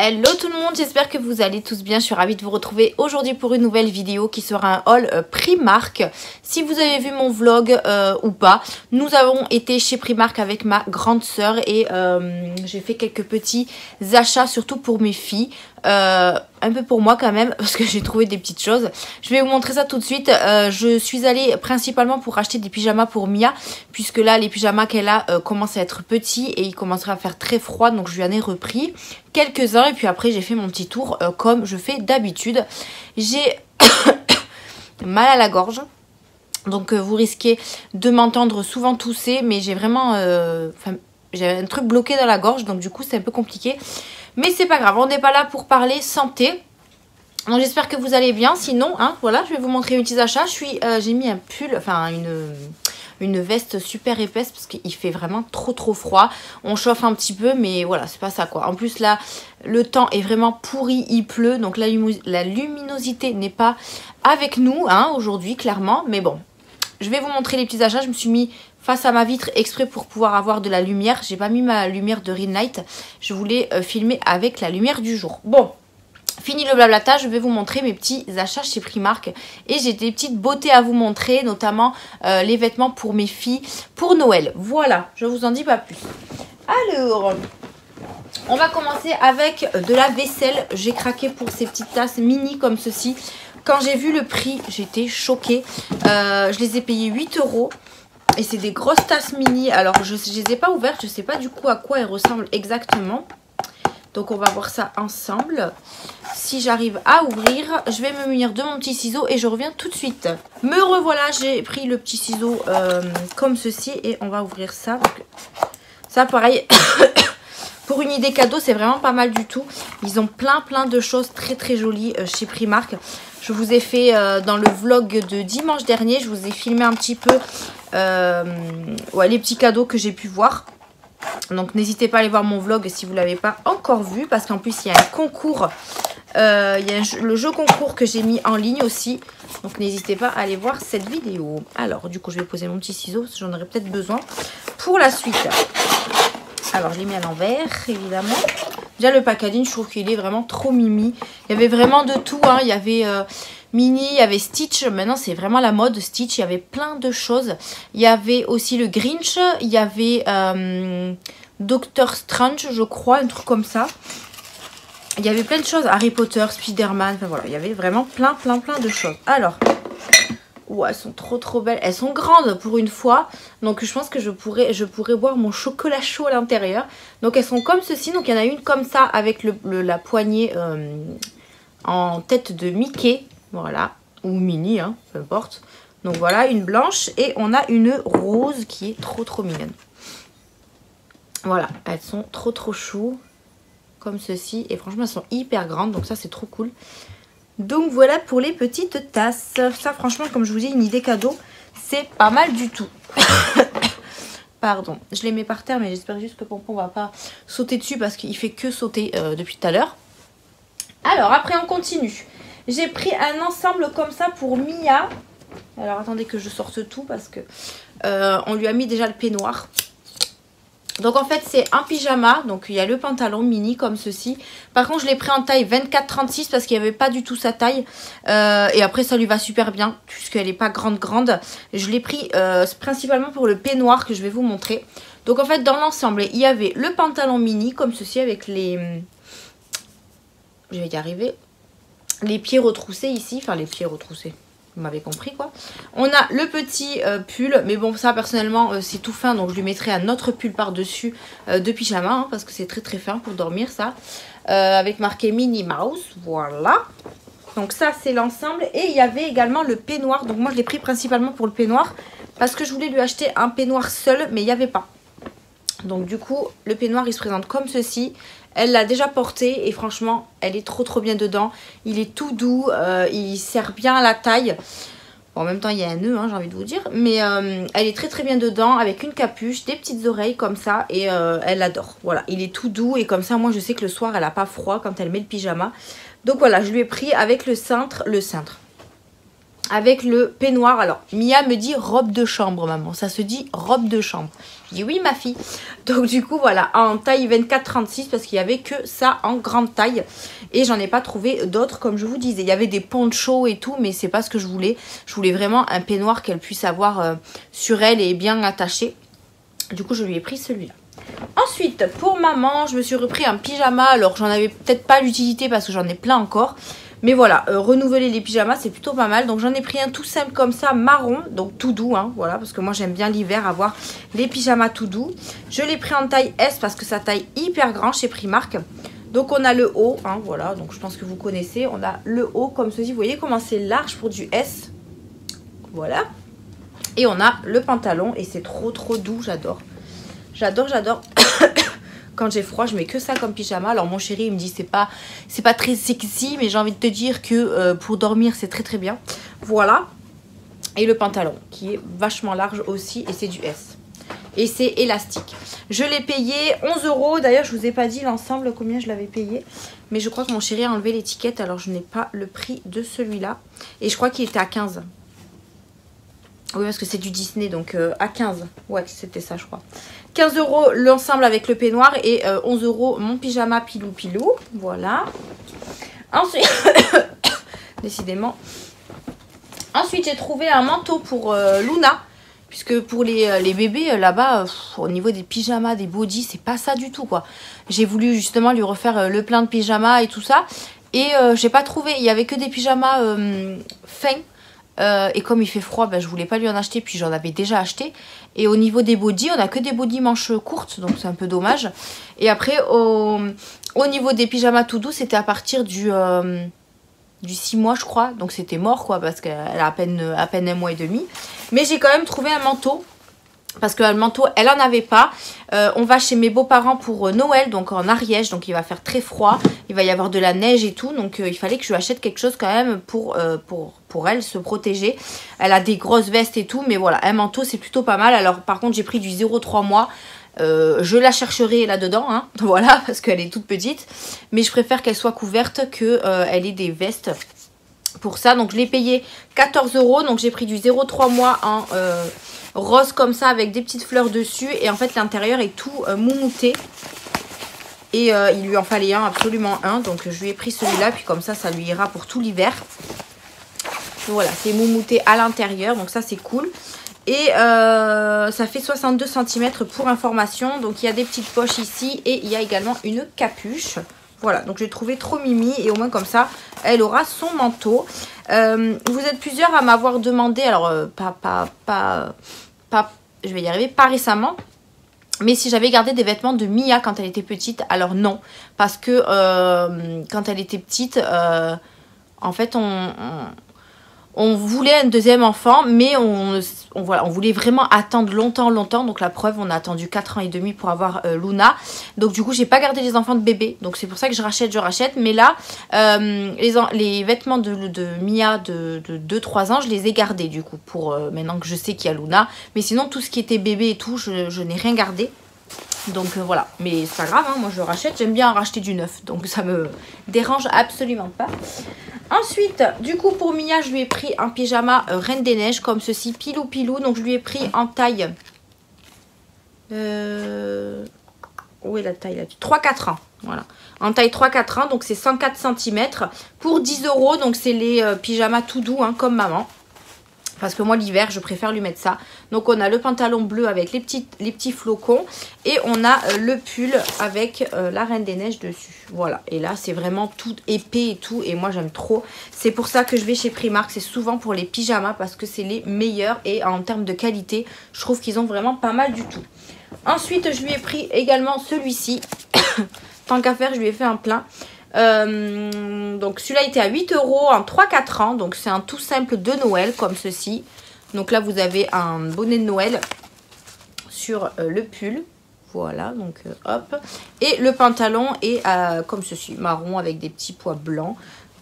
Hello tout le monde, j'espère que vous allez tous bien. Je suis ravie de vous retrouver aujourd'hui pour une nouvelle vidéo qui sera un haul Primark. Si vous avez vu mon vlog ou pas, nous avons été chez Primark avec ma grande sœur et j'ai fait quelques petits achats, surtout pour mes filles. Un peu pour moi quand même parce que j'ai trouvé des petites choses. Je vais vous montrer ça tout de suite. Je suis allée principalement pour acheter des pyjamas pour Mia, puisque là les pyjamas qu'elle a commencent à être petits et il commencera à faire très froid, donc je lui en ai repris quelques-uns et puis après j'ai fait mon petit tour comme je fais d'habitude. J'ai mal à la gorge, donc vous risquez de m'entendre souvent tousser, mais j'ai vraiment j'ai un truc bloqué dans la gorge, donc du coup c'est un peu compliqué. Mais c'est pas grave, on n'est pas là pour parler santé. Donc j'espère que vous allez bien. Sinon, hein, voilà, je vais vous montrer mes petits achats. J'ai mis un pull, enfin une veste super épaisse parce qu'il fait vraiment trop froid. On chauffe un petit peu, mais voilà, c'est pas ça quoi. En plus là, le temps est vraiment pourri, il pleut. Donc la luminosité n'est pas avec nous hein, aujourd'hui, clairement. Mais bon, je vais vous montrer les petits achats. Je me suis mis face à ma vitre exprès pour pouvoir avoir de la lumière. J'ai pas mis ma lumière de ring light. Je voulais filmer avec la lumière du jour. Bon, fini le blablatage, je vais vous montrer mes petits achats chez Primark. Et j'ai des petites beautés à vous montrer, notamment les vêtements pour mes filles pour Noël. Voilà, je vous en dis pas plus. Alors, on va commencer avec de la vaisselle. J'ai craqué pour ces petites tasses mini comme ceci. Quand j'ai vu le prix, j'étais choquée. Je les ai payées 8 €. Et c'est des grosses tasses mini. Alors je les ai pas ouvertes. Je sais pas du coup à quoi elles ressemblent exactement. Donc on va voir ça ensemble. Si j'arrive à ouvrir, je vais me munir de mon petit ciseau et je reviens tout de suite. Me revoilà, j'ai pris le petit ciseau comme ceci et on va ouvrir ça. Donc, ça pareil, pour une idée cadeau, c'est vraiment pas mal du tout. Ils ont plein de choses très jolies chez Primark. Je vous ai fait dans le vlog de dimanche dernier, je vous ai filmé un petit peu ouais, les petits cadeaux que j'ai pu voir. Donc n'hésitez pas à aller voir mon vlog si vous ne l'avez pas encore vu. Parce qu'en plus il y a un concours, il y a le jeu concours que j'ai mis en ligne aussi. Donc n'hésitez pas à aller voir cette vidéo. Alors du coup je vais poser mon petit ciseau, parce que j'en aurai peut-être besoin pour la suite. Alors je l'ai mis à l'envers évidemment. Déjà le packaging, je trouve qu'il est vraiment trop mimi. Il y avait vraiment de tout hein. Il y avait Mini, il y avait Stitch. Maintenant c'est vraiment la mode Stitch. Il y avait plein de choses. Il y avait aussi le Grinch. Il y avait Doctor Strange je crois, un truc comme ça. Il y avait plein de choses. Harry Potter, Spider-Man. Enfin voilà, il y avait vraiment plein de choses. Alors, ouais, elles sont trop belles. Elles sont grandes pour une fois. Donc je pense que je pourrais boire mon chocolat chaud à l'intérieur. Donc elles sont comme ceci. Donc il y en a une comme ça avec la poignée en tête de Mickey. Voilà. Ou Minnie, hein, peu importe. Donc voilà, une blanche. Et on a une rose qui est trop mignonne. Voilà, elles sont trop chou. Comme ceci. Et franchement, elles sont hyper grandes. Donc ça, c'est trop cool. Donc voilà pour les petites tasses. Ça franchement comme je vous dis une idée cadeau, c'est pas mal du tout. Pardon, je les mets par terre mais j'espère juste que Pompon va pas sauter dessus parce qu'il fait que sauter depuis tout à l'heure. Alors après on continue. J'ai pris un ensemble comme ça pour Mia. Alors attendez que je sorte tout parce que on lui a mis déjà le peignoir. Donc en fait c'est un pyjama, donc il y a le pantalon mini comme ceci. Par contre je l'ai pris en taille 24-36 parce qu'il n'y avait pas du tout sa taille. Et après ça lui va super bien puisqu'elle n'est pas grande. Je l'ai pris principalement pour le peignoir que je vais vous montrer. Donc en fait dans l'ensemble il y avait le pantalon mini comme ceci avec les... Je vais y arriver. Les pieds retroussés ici, enfin les pieds retroussés. Vous m'avez compris quoi. On a le petit pull. Mais bon ça personnellement c'est tout fin. Donc je lui mettrai un autre pull par dessus de pyjama. Hein, parce que c'est très fin pour dormir ça. Avec marqué Minnie Mouse. Voilà. Donc ça c'est l'ensemble. Et il y avait également le peignoir. Donc moi je l'ai pris principalement pour le peignoir. Parce que je voulais lui acheter un peignoir seul. Mais il n'y avait pas. Donc du coup le peignoir il se présente comme ceci. Elle l'a déjà porté et franchement elle est trop bien dedans. Il est tout doux, il sert bien à la taille. Bon, en même temps il y a un nœud hein, j'ai envie de vous dire. Mais elle est très bien dedans avec une capuche, des petites oreilles comme ça. Et elle adore. Voilà, il est tout doux et comme ça moi je sais que le soir elle n'a pas froid quand elle met le pyjama. Donc voilà, je lui ai pris avec le cintre. avec le peignoir. Alors Mia me dit robe de chambre maman, ça se dit robe de chambre. Je dis oui ma fille. Donc du coup voilà, en taille 24-36 parce qu'il n'y avait que ça en grande taille. Et j'en ai pas trouvé d'autres comme je vous disais. Il y avait des ponchos et tout mais c'est pas ce que je voulais. Je voulais vraiment un peignoir qu'elle puisse avoir sur elle et bien attaché. Du coup je lui ai pris celui-là. Ensuite pour maman je me suis repris un pyjama. Alors j'en avais peut-être pas l'utilité parce que j'en ai plein encore. Mais voilà, renouveler les pyjamas c'est plutôt pas mal. Donc j'en ai pris un tout simple comme ça, marron, donc tout doux, hein, voilà, parce que moi j'aime bien l'hiver avoir les pyjamas tout doux. Je l'ai pris en taille S parce que ça taille hyper grand chez Primark. Donc on a le haut, hein, voilà, donc je pense que vous connaissez. On a le haut comme ceci, vous voyez comment c'est large pour du S. Voilà. Et on a le pantalon et c'est trop doux, j'adore. J'adore. Quand j'ai froid, je mets que ça comme pyjama. Alors mon chéri, il me dit c'est pas très sexy, mais j'ai envie de te dire que pour dormir, c'est très bien. Voilà. Et le pantalon qui est vachement large aussi et c'est du S. Et c'est élastique. Je l'ai payé 11 €. D'ailleurs, je vous ai pas dit l'ensemble combien je l'avais payé. Mais je crois que mon chéri a enlevé l'étiquette. Alors, je n'ai pas le prix de celui-là. Et je crois qu'il était à 15. Oui, parce que c'est du Disney, donc à 15. Ouais, c'était ça, je crois. 15 € l'ensemble avec le peignoir et 11 € mon pyjama pilou. Voilà. Ensuite, décidément. Ensuite, j'ai trouvé un manteau pour Luna. Puisque pour les bébés, là-bas, au niveau des pyjamas, des bodys, c'est pas ça du tout, quoi. J'ai voulu justement lui refaire le plein de pyjamas et tout ça. Et j'ai pas trouvé. Il y avait que des pyjamas fins. Et comme il fait froid, ben, je voulais pas lui en acheter, puis j'en avais déjà acheté. Et au niveau des bodys, on a que des bodys manches courtes, donc c'est un peu dommage. Et après, au niveau des pyjamas tout doux, c'était à partir du 6 mois, je crois. Donc c'était mort, quoi, parce qu'elle a à peine 1 mois et demi. Mais j'ai quand même trouvé un manteau. Parce que le manteau, elle en avait pas. On va chez mes beaux-parents pour Noël, donc en Ariège. Donc il va faire très froid. Il va y avoir de la neige et tout. Donc il fallait que je lui achète quelque chose quand même pour elle se protéger. Elle a des grosses vestes et tout. Mais voilà, un manteau c'est plutôt pas mal. Alors par contre j'ai pris du 0,3 mois. Je la chercherai là-dedans, hein, voilà, parce qu'elle est toute petite. Mais je préfère qu'elle soit couverte qu'elle ait des vestes pour ça. Donc je l'ai payé 14 €. Donc j'ai pris du 0,3 mois en rose comme ça avec des petites fleurs dessus. Et en fait l'intérieur est tout moumouté. Et il lui en fallait absolument un. Donc je lui ai pris celui-là. Puis comme ça, ça lui ira pour tout l'hiver. Voilà, c'est moumouté à l'intérieur. Donc ça c'est cool. Et ça fait 62 cm pour information. Donc il y a des petites poches ici. Et il y a également une capuche. Voilà, donc j'ai trouvé trop mimi. Et au moins comme ça, elle aura son manteau. Vous êtes plusieurs à m'avoir demandé. Alors je vais y arriver, pas récemment. Mais si j'avais gardé des vêtements de Mia quand elle était petite, alors non. Parce que quand elle était petite, en fait, on voulait un deuxième enfant, mais on voulait vraiment attendre longtemps. Donc la preuve, on a attendu 4 ans et demi pour avoir Luna. Donc du coup, j'ai pas gardé les enfants de bébé. Donc c'est pour ça que je rachète. Mais là, les vêtements de Mia de 2-3 ans, je les ai gardés du coup. Pour maintenant que je sais qu'il y a Luna. Mais sinon, tout ce qui était bébé et tout, je n'ai rien gardé. Donc voilà, mais c'est pas grave, hein, moi je rachète, j'aime bien racheter du neuf, donc ça me dérange absolument pas. Ensuite, du coup pour Mia, je lui ai pris un pyjama Reine des Neiges comme ceci, pilou, donc je lui ai pris en taille, où est la taille là, 3-4 ans, voilà, en taille 3-4 ans, donc c'est 104 cm pour 10 €, donc c'est les pyjamas tout doux, hein, comme maman. Parce que moi l'hiver je préfère lui mettre ça. Donc on a le pantalon bleu avec les petits flocons. Et on a le pull avec la Reine des Neiges dessus. Voilà. Et là c'est vraiment tout épais et tout. Et moi j'aime trop. C'est pour ça que je vais chez Primark. C'est souvent pour les pyjamas parce que c'est les meilleurs. Et en termes de qualité je trouve qu'ils ont vraiment pas mal du tout. Ensuite je lui ai pris également celui-ci. Tant qu'à faire je lui ai fait un plein. Donc celui-là était à 8 € en 3-4 ans. Donc c'est un tout simple de Noël comme ceci. Donc là vous avez un bonnet de Noël sur le pull. Voilà, donc hop. Et le pantalon est comme ceci, marron avec des petits pois blancs.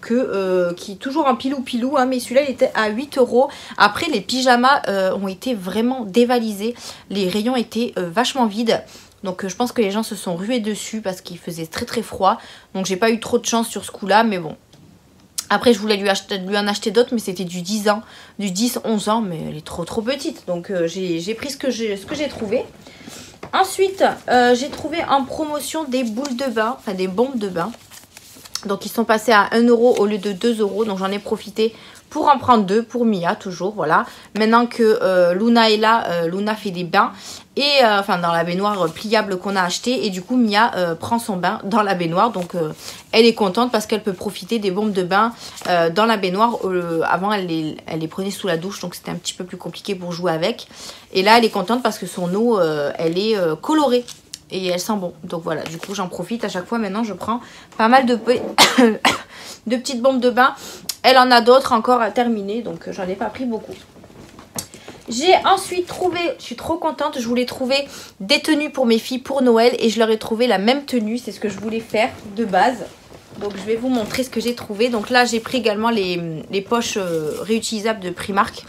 Qui est toujours en pilou, hein, mais celui-là il était à 8 €. Après les pyjamas ont été vraiment dévalisés. Les rayons étaient vachement vides. Donc je pense que les gens se sont rués dessus parce qu'il faisait très froid. Donc j'ai pas eu trop de chance sur ce coup là, mais bon. Après, je voulais lui en acheter d'autres, mais c'était du 10 ans, du 10-11 ans, mais elle est trop petite. Donc, j'ai pris ce que j'ai trouvé. Ensuite, j'ai trouvé en promotion des boules de bain, enfin des bombes de bain. Donc, ils sont passés à 1 € au lieu de 2 €. Donc, j'en ai profité pour en prendre 2 pour Mia, toujours, voilà. Maintenant que Luna est là, Luna fait des bains. Et enfin dans la baignoire pliable qu'on a acheté. Et du coup Mia prend son bain dans la baignoire. Donc elle est contente parce qu'elle peut profiter des bombes de bain dans la baignoire. Avant elle les prenait sous la douche. Donc c'était un petit peu plus compliqué pour jouer avec. Et là elle est contente parce que son eau elle est colorée. Et elle sent bon. Donc voilà, du coup j'en profite à chaque fois. Maintenant je prends pas mal de petites bombes de bain. Elle en a d'autres encore à terminer. Donc j'en ai pas pris beaucoup. J'ai ensuite trouvé, je suis trop contente, je voulais trouver des tenues pour mes filles pour Noël. Et je leur ai trouvé la même tenue, c'est ce que je voulais faire de base. Donc je vais vous montrer ce que j'ai trouvé. Donc là j'ai pris également les poches réutilisables de Primark.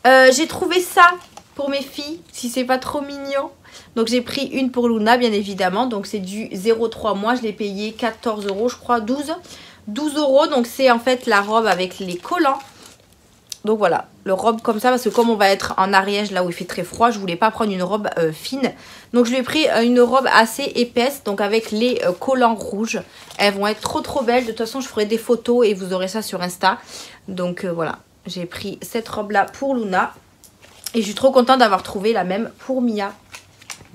J'ai trouvé ça pour mes filles, si c'est pas trop mignon. Donc j'ai pris une pour Luna bien évidemment. Donc c'est du 0,3 mois, je l'ai payé 14 € je crois, 12 €. Donc c'est en fait la robe avec les collants. Donc voilà, le robe comme ça, parce que comme on va être en Ariège, là où il fait très froid, je voulais pas prendre une robe fine. Donc je lui ai pris une robe assez épaisse, donc avec les collants rouges. Elles vont être trop belles. De toute façon, je ferai des photos et vous aurez ça sur Insta. Donc voilà, j'ai pris cette robe-là pour Luna. Et je suis trop contente d'avoir trouvé la même pour Mia.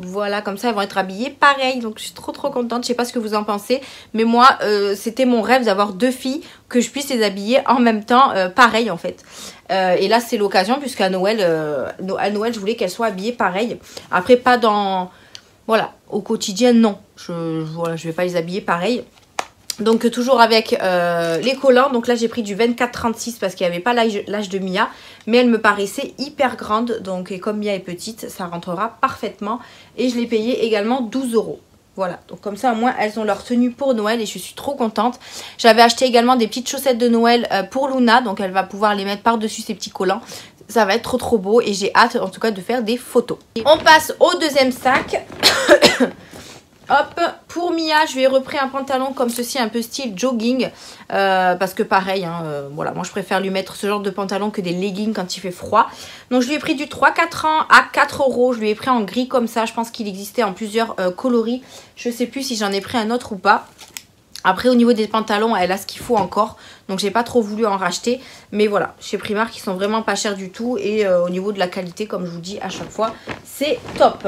Voilà, comme ça elles vont être habillées pareil. Donc je suis trop contente, je sais pas ce que vous en pensez. Mais moi, c'était mon rêve d'avoir 2 filles, que je puisse les habiller en même temps, pareil en fait. Et là c'est l'occasion, puisqu'à Noël, je voulais qu'elles soient habillées pareil. Après pas dans... Voilà, au quotidien non. Voilà, je vais pas les habiller pareil. Donc toujours avec les collants. Donc là j'ai pris du 24-36 parce qu'il n'y avait pas l'âge de Mia. Mais elle me paraissait hyper grande. Donc et comme Mia est petite, ça rentrera parfaitement. Et je l'ai payé également 12 €. Voilà, donc comme ça au moins elles ont leur tenue pour Noël et je suis trop contente. J'avais acheté également des petites chaussettes de Noël pour Luna. Donc elle va pouvoir les mettre par-dessus ses petits collants. Ça va être trop beau et j'ai hâte en tout cas de faire des photos. On passe au deuxième sac. Hop, pour Mia, je lui ai repris un pantalon comme ceci, un peu style jogging. Parce que pareil, hein, voilà, moi je préfère lui mettre ce genre de pantalon que des leggings quand il fait froid. Donc je lui ai pris du 3-4 ans à 4 €. Je lui ai pris en gris comme ça. Je pense qu'il existait en plusieurs coloris. Je sais plus si j'en ai pris un autre ou pas. Après au niveau des pantalons, elle a ce qu'il faut encore. Donc j'ai pas trop voulu en racheter. Mais voilà, chez Primark ils sont vraiment pas chers du tout. Et au niveau de la qualité, comme je vous dis à chaque fois, c'est top.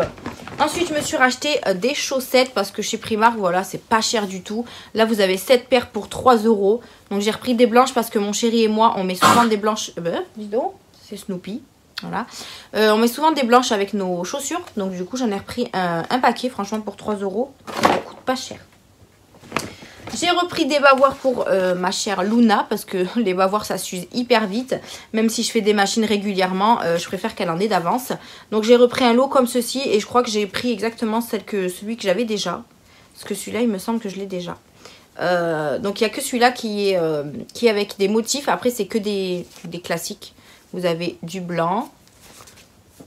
Ensuite je me suis racheté des chaussettes parce que chez Primark, voilà, c'est pas cher du tout. Là vous avez 7 paires pour 3 €. Donc j'ai repris des blanches parce que mon chéri et moi on met souvent des blanches. Dis donc, c'est Snoopy. Voilà. On met souvent des blanches avec nos chaussures. Donc du coup j'en ai repris un paquet, franchement pour 3 €. Ça coûte pas cher. J'ai repris des bavoirs pour ma chère Luna parce que les bavoirs ça s'use hyper vite. Même si je fais des machines régulièrement, je préfère qu'elle en ait d'avance. Donc j'ai repris un lot comme ceci et je crois que j'ai pris exactement celui que j'avais déjà. Parce que celui-là il me semble que je l'ai déjà. Donc il n'y a que celui-là qui est avec des motifs. Après c'est que des classiques. Vous avez du blanc,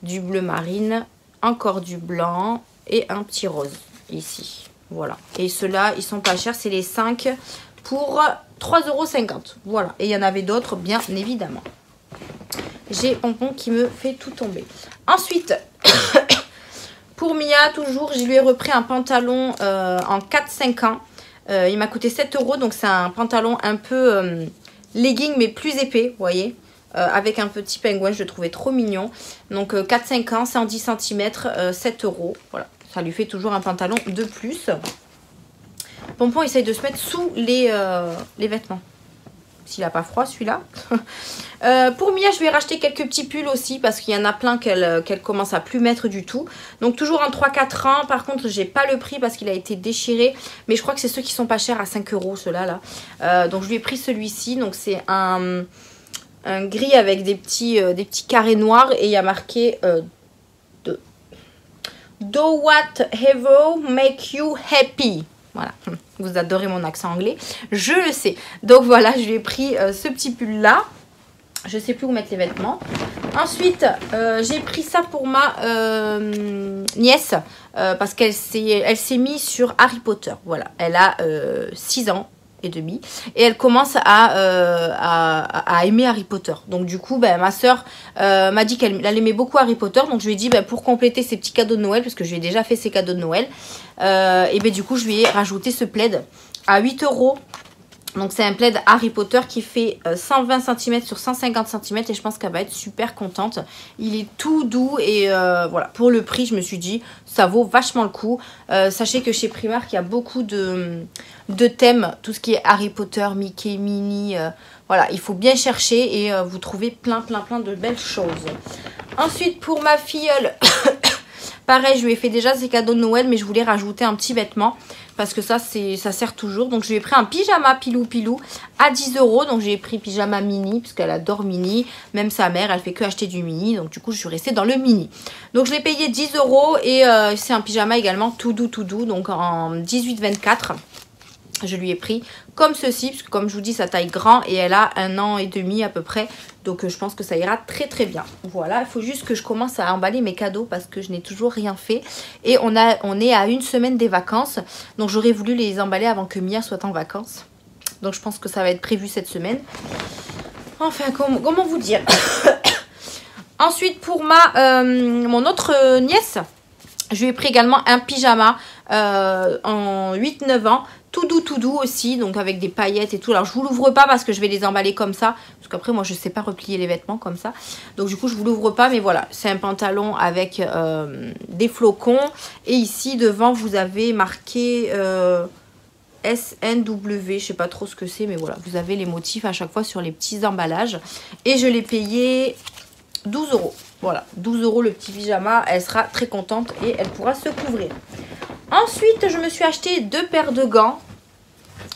du bleu marine, encore du blanc et un petit rose ici. Voilà. Et ceux-là, ils sont pas chers. C'est les 5 pour 3,50 €. Voilà. Et il y en avait d'autres, bien évidemment. J'ai Pompon qui me fait tout tomber. Ensuite, pour Mia, toujours, je lui ai repris un pantalon en 4-5 ans. Il m'a coûté 7 €. Donc, c'est un pantalon un peu legging, mais plus épais, vous voyez. Avec un petit pingouin, je le trouvais trop mignon. Donc, 4-5 ans, 110 cm, 7 €. Voilà. Ça lui fait toujours un pantalon de plus. Pompon essaye de se mettre sous les vêtements. S'il n'a pas froid celui-là. Pour Mia, je lui ai racheté quelques petits pulls aussi. Parce qu'il y en a plein qu'elle commence à plus mettre du tout. Donc toujours en 3-4 ans. Par contre, j'ai pas le prix parce qu'il a été déchiré. Mais je crois que c'est ceux qui sont pas chers à 5 € ceux-là. Là. Donc je lui ai pris celui-ci. Donc c'est un gris avec des petits carrés noirs. Et il y a marqué... Do what ever make you happy. Voilà, vous adorez mon accent anglais, je le sais. Donc voilà, je lui ai pris ce petit pull là. Je sais plus où mettre les vêtements. Ensuite, j'ai pris ça pour ma nièce. Parce qu'elle s'est mise sur Harry Potter. Voilà, elle a 6 ans. et demi. Et elle commence à aimer Harry Potter. Donc du coup, ma soeur m'a dit qu'elle aimait beaucoup Harry Potter. Donc je lui ai dit, pour compléter ses petits cadeaux de Noël, parce que je lui ai déjà fait ses cadeaux de Noël, et du coup, je lui ai rajouté ce plaid à 8 €. Donc c'est un plaid Harry Potter qui fait 120 cm sur 150 cm et je pense qu'elle va être super contente. Il est tout doux et voilà, pour le prix je me suis dit ça vaut vachement le coup. Sachez que chez Primark il y a beaucoup de thèmes, tout ce qui est Harry Potter, Mickey, Minnie, voilà, il faut bien chercher et vous trouvez plein de belles choses. Ensuite pour ma filleule, pareil je lui ai fait déjà ses cadeaux de Noël mais je voulais rajouter un petit vêtement. Parce que ça sert toujours. Donc je lui ai pris un pyjama pilou à 10 €. Donc j'ai pris pyjama mini parce qu'elle adore mini. Même sa mère elle fait que acheter du mini. Donc du coup je suis restée dans le mini. Donc je l'ai payé 10 € et c'est un pyjama également tout doux. Donc en 18-24. Je lui ai pris comme ceci, parce que comme je vous dis, sa taille grand et elle a 1 an et demi à peu près. Donc je pense que ça ira très bien. Voilà, il faut juste que je commence à emballer mes cadeaux parce que je n'ai toujours rien fait. Et on est à 1 semaine des vacances. Donc j'aurais voulu les emballer avant que Mia soit en vacances. Donc je pense que ça va être prévu cette semaine. Enfin, comment vous dire. Ensuite, pour mon autre nièce, je lui ai pris également un pyjama en 8-9 ans. Tout doux aussi, donc avec des paillettes et tout. Alors je vous l'ouvre pas parce que je vais les emballer comme ça, parce qu'après moi je sais pas replier les vêtements comme ça, donc du coup je vous l'ouvre pas, mais voilà, c'est un pantalon avec des flocons et ici devant vous avez marqué SNW, je sais pas trop ce que c'est, mais voilà, vous avez les motifs à chaque fois sur les petits emballages et je l'ai payé 12 €. Voilà, 12 € le petit pyjama, elle sera très contente et elle pourra se couvrir. Ensuite, je me suis acheté 2 paires de gants,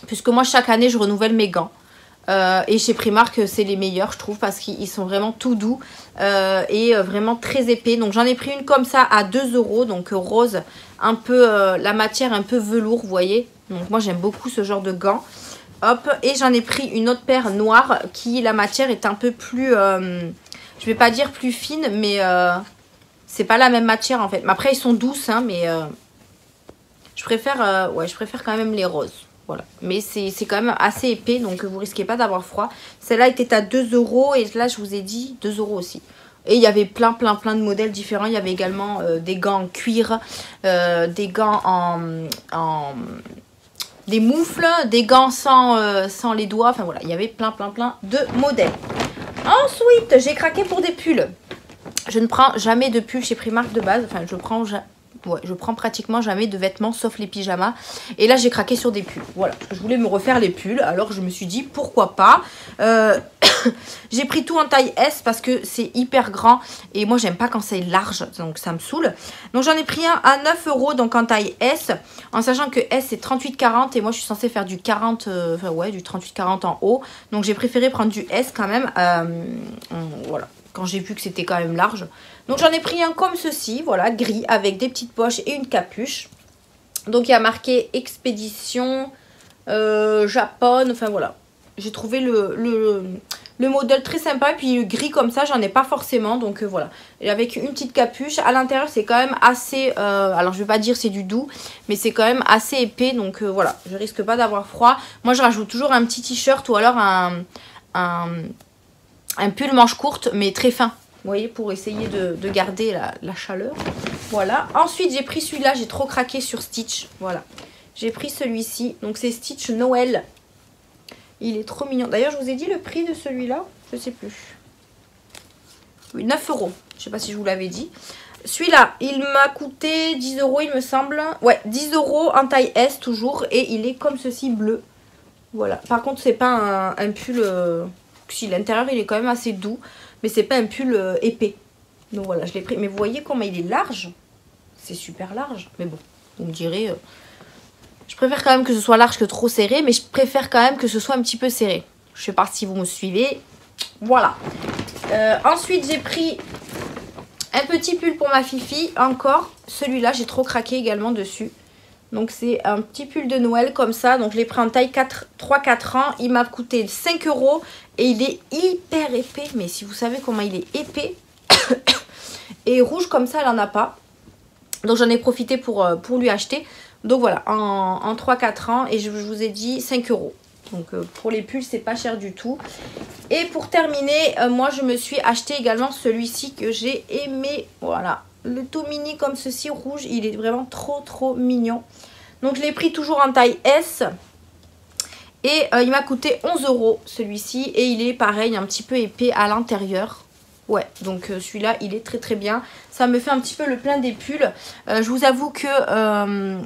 puisque moi, chaque année, je renouvelle mes gants. Et chez Primark, c'est les meilleurs, je trouve, parce qu'ils sont vraiment tout doux et vraiment très épais. Donc, j'en ai pris une comme ça à 2 €, donc rose, un peu, la matière un peu velours, vous voyez. Donc, moi, j'aime beaucoup ce genre de gants. Hop, et j'en ai pris une autre paire noire qui, la matière est un peu plus, je vais pas dire plus fine, mais c'est pas la même matière, en fait. Mais après, ils sont douces, hein, mais... je préfère quand même les roses. Voilà. Mais c'est quand même assez épais, donc vous risquez pas d'avoir froid. Celle-là était à 2 € et là, je vous ai dit 2 € aussi. Et il y avait plein de modèles différents. Il y avait également des gants en cuir, des gants des moufles, des gants sans les doigts. Enfin voilà, il y avait plein de modèles. Ensuite, j'ai craqué pour des pulls. Je ne prends jamais de pull chez Primark de base. Enfin, je prends pratiquement jamais de vêtements sauf les pyjamas. Et là, j'ai craqué sur des pulls. Voilà, je voulais me refaire les pulls. Alors, je me suis dit, pourquoi pas. J'ai pris tout en taille S parce que c'est hyper grand. Et moi, j'aime pas quand c'est large. Donc, ça me saoule. Donc, j'en ai pris un à 9 €, donc en taille S. En sachant que S, c'est 38-40. Et moi, je suis censée faire du 40, du 38-40 en haut. Donc, j'ai préféré prendre du S quand même. Voilà. Quand j'ai vu que c'était quand même large. Donc j'en ai pris un comme ceci, voilà, gris, avec des petites poches et une capuche. Donc il y a marqué Expédition Japon, enfin voilà. J'ai trouvé le modèle très sympa, et puis gris comme ça, j'en ai pas forcément, donc voilà. Et avec une petite capuche, à l'intérieur c'est quand même assez, alors je vais pas dire c'est du doux, mais c'est quand même assez épais, donc voilà. Je risque pas d'avoir froid. Moi je rajoute toujours un petit t-shirt ou alors un pull manche courte mais très fin, vous voyez, pour essayer de garder la chaleur. Voilà, ensuite j'ai pris celui-là, j'ai trop craqué sur Stitch, voilà. J'ai pris celui-ci, donc c'est Stitch Noël. Il est trop mignon. D'ailleurs, je vous ai dit le prix de celui-là, je sais plus. Oui, 9 €, je sais pas si je vous l'avais dit. Celui-là, il m'a coûté 10 € il me semble. Ouais, 10 € en taille S toujours, et il est comme ceci, bleu. Voilà, par contre c'est pas un pull... si l'intérieur il est quand même assez doux, mais c'est pas un pull épais. Donc voilà, je l'ai pris. Mais vous voyez comment il est large. C'est super large. Mais bon, vous me direz, je préfère quand même que ce soit large que trop serré, mais je préfère quand même que ce soit un petit peu serré. Je sais pas si vous me suivez. Voilà. Ensuite j'ai pris un petit pull pour ma Fifi. Encore, celui-là j'ai trop craqué également dessus. Donc c'est un petit pull de Noël comme ça. Donc je l'ai pris en taille 3-4 ans. Il m'a coûté 5 € et il est hyper épais. Mais si vous savez comment il est épais. Et rouge comme ça, elle n'en a pas. Donc j'en ai profité pour lui acheter. Donc voilà, en 3-4 ans. Et je vous ai dit 5 €. Donc pour les pulls, c'est pas cher du tout. Et pour terminer, moi je me suis acheté également celui-ci que j'ai aimé. Voilà, le tout mini comme ceci, rouge. Il est vraiment trop mignon. Donc je l'ai pris toujours en taille S. Et il m'a coûté 11 € celui-ci. Et il est pareil, un petit peu épais à l'intérieur. Ouais, donc celui-là, il est très bien. Ça me fait un petit peu le plein des pulls. Je vous avoue que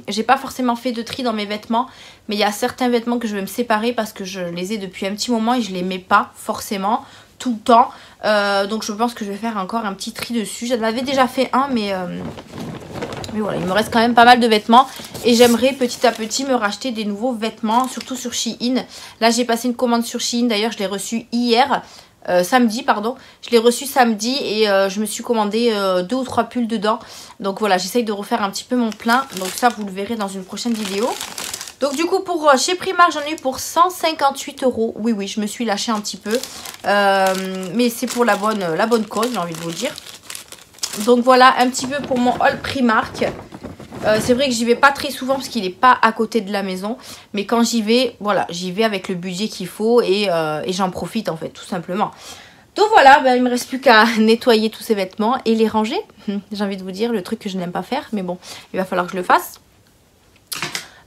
j'ai pas forcément fait de tri dans mes vêtements. Mais il y a certains vêtements que je vais me séparer parce que je les ai depuis un petit moment et je les mets pas forcément tout le temps. Donc je pense que je vais faire encore un petit tri dessus. J'en avais déjà fait un, mais voilà, il me reste quand même pas mal de vêtements. Et j'aimerais petit à petit me racheter des nouveaux vêtements, surtout sur Shein. Là, j'ai passé une commande sur Shein. D'ailleurs, je l'ai reçue hier. Samedi pardon, je l'ai reçu samedi et je me suis commandé 2 ou 3 pulls dedans. Donc voilà, j'essaye de refaire un petit peu mon plein. Donc ça vous le verrez dans une prochaine vidéo. Donc du coup pour chez Primark j'en ai eu pour 158 €. Oui je me suis lâchée un petit peu. Mais c'est pour la bonne cause, j'ai envie de vous le dire. Donc voilà un petit peu pour mon haul Primark. C'est vrai que j'y vais pas très souvent parce qu'il n'est pas à côté de la maison. Mais quand j'y vais, voilà, j'y vais avec le budget qu'il faut et j'en profite en fait, tout simplement. Donc voilà, il me reste plus qu'à nettoyer tous ces vêtements et les ranger. J'ai envie de vous dire, le truc que je n'aime pas faire. Mais bon, il va falloir que je le fasse.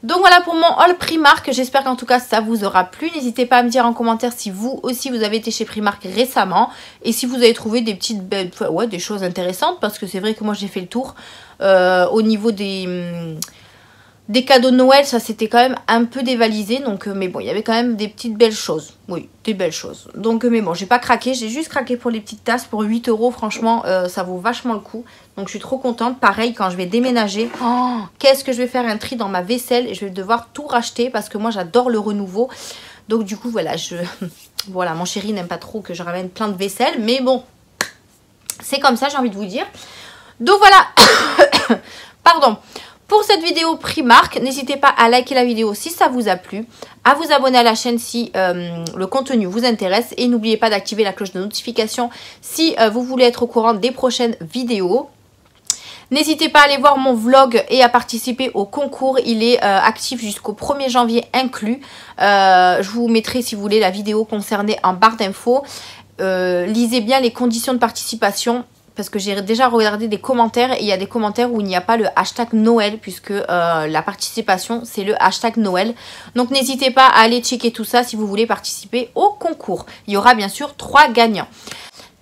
Donc voilà pour mon haul Primark, j'espère qu'en tout cas ça vous aura plu. N'hésitez pas à me dire en commentaire si vous aussi vous avez été chez Primark récemment. Et si vous avez trouvé des petites belles, ouais, des choses intéressantes. Parce que c'est vrai que moi j'ai fait le tour au niveau des cadeaux de Noël, ça s'était quand même un peu dévalisé. Donc, mais bon, il y avait quand même des petites belles choses. Oui, des belles choses. Donc, mais bon, j'ai pas craqué. J'ai juste craqué pour les petites tasses pour 8 €. Franchement, ça vaut vachement le coup. Donc, je suis trop contente. Pareil, quand je vais déménager, qu'est-ce que je vais faire un tri dans ma vaisselle. Et je vais devoir tout racheter parce que moi, j'adore le renouveau. Donc, du coup, voilà, voilà, mon chéri n'aime pas trop que je ramène plein de vaisselle. Mais bon, c'est comme ça, j'ai envie de vous dire. Donc, voilà. Pardon. Pour cette vidéo Primark, n'hésitez pas à liker la vidéo si ça vous a plu, à vous abonner à la chaîne si le contenu vous intéresse et n'oubliez pas d'activer la cloche de notification si vous voulez être au courant des prochaines vidéos. N'hésitez pas à aller voir mon vlog et à participer au concours, il est actif jusqu'au 1er janvier inclus. Je vous mettrai si vous voulez la vidéo concernée en barre d'infos. Lisez bien les conditions de participation. Parce que j'ai déjà regardé des commentaires et il y a des commentaires où il n'y a pas le hashtag Noël puisque la participation c'est le hashtag Noël. Donc n'hésitez pas à aller checker tout ça si vous voulez participer au concours. Il y aura bien sûr 3 gagnants.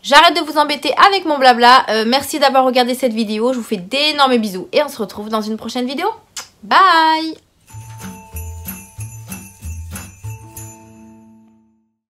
J'arrête de vous embêter avec mon blabla. Merci d'avoir regardé cette vidéo. Je vous fais d'énormes bisous et on se retrouve dans une prochaine vidéo. Bye!